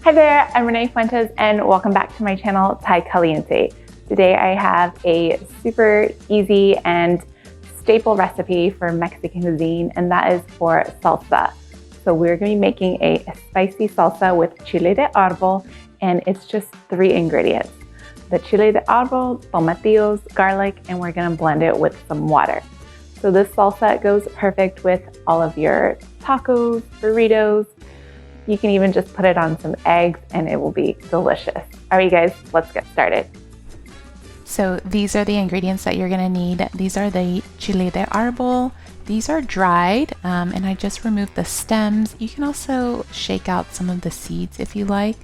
Hi there, I'm Renee Fuentes and welcome back to my channel, Thai Caliente. Today I have a super easy and staple recipe for Mexican cuisine, and that is for salsa. So we're going to be making a spicy salsa with Chile de Arbol, and it's just 3 ingredients. The Chile de Arbol, Tomatillos, garlic, and we're going to blend it with some water. So this salsa goes perfect with all of your tacos, burritos. You can even just put it on some eggs and it will be delicious. All right, guys, let's get started. So these are the ingredients that you're gonna need. These are the Chile de Arbol. These are dried, and I just removed the stems. You can also shake out some of the seeds if you like,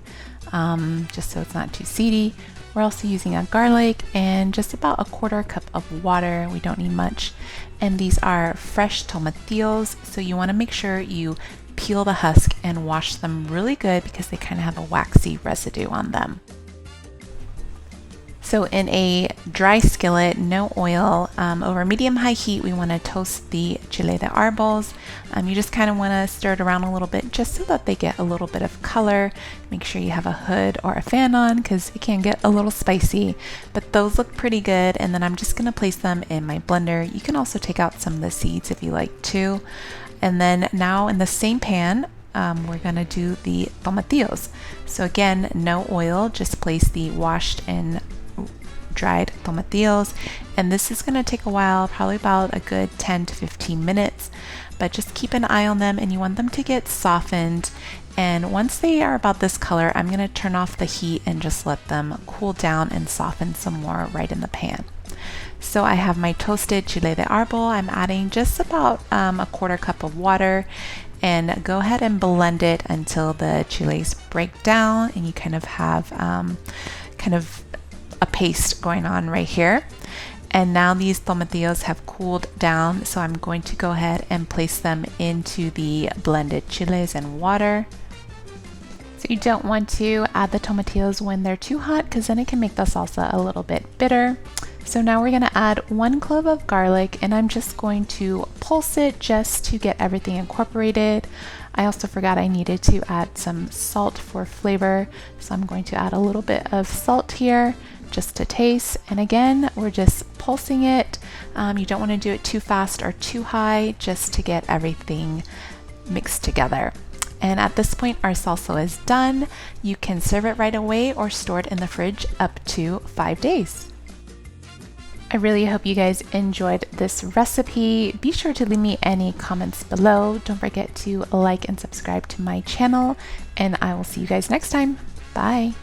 just so it's not too seedy. We're also using a garlic and just about a 1/4 cup of water. We don't need much. And these are fresh tomatillos, so you wanna make sure you peel the husk and wash them really good because they kind of have a waxy residue on them. So in a dry skillet, no oil, over medium-high heat, we want to toast the Chile de Arbols. You just kind of want to stir it around a little bit just so that they get a little bit of color. Make sure you have a hood or a fan on because it can get a little spicy, but those look pretty good. And then I'm just going to place them in my blender. You can also take out some of the seeds if you like to. And then now in the same pan, we're gonna do the tomatillos. So again, no oil, just place the washed and dried tomatillos. And this is gonna take a while, probably about a good 10 to 15 minutes, but just keep an eye on them and you want them to get softened. And once they are about this color, I'm gonna turn off the heat and just let them cool down and soften some more right in the pan. So I have my toasted Chile de Arbol. I'm adding just about a 1/4 cup of water, and go ahead and blend it until the chiles break down and you kind of have kind of a paste going on right here. And now these tomatillos have cooled down, so I'm going to go ahead and place them into the blended chiles and water. So you don't want to add the tomatillos when they're too hot because then it can make the salsa a little bit bitter. So now we're going to add 1 clove of garlic, and I'm just going to pulse it just to get everything incorporated. I also forgot I needed to add some salt for flavor, so I'm going to add a little bit of salt here just to taste. And again, we're just pulsing it. You don't want to do it too fast or too high, just to get everything mixed together. And at this point, our salsa is done. You can serve it right away or store it in the fridge up to 5 days. I really hope you guys enjoyed this recipe. Be sure to leave me any comments below. Don't forget to like and subscribe to my channel, and I will see you guys next time. Bye.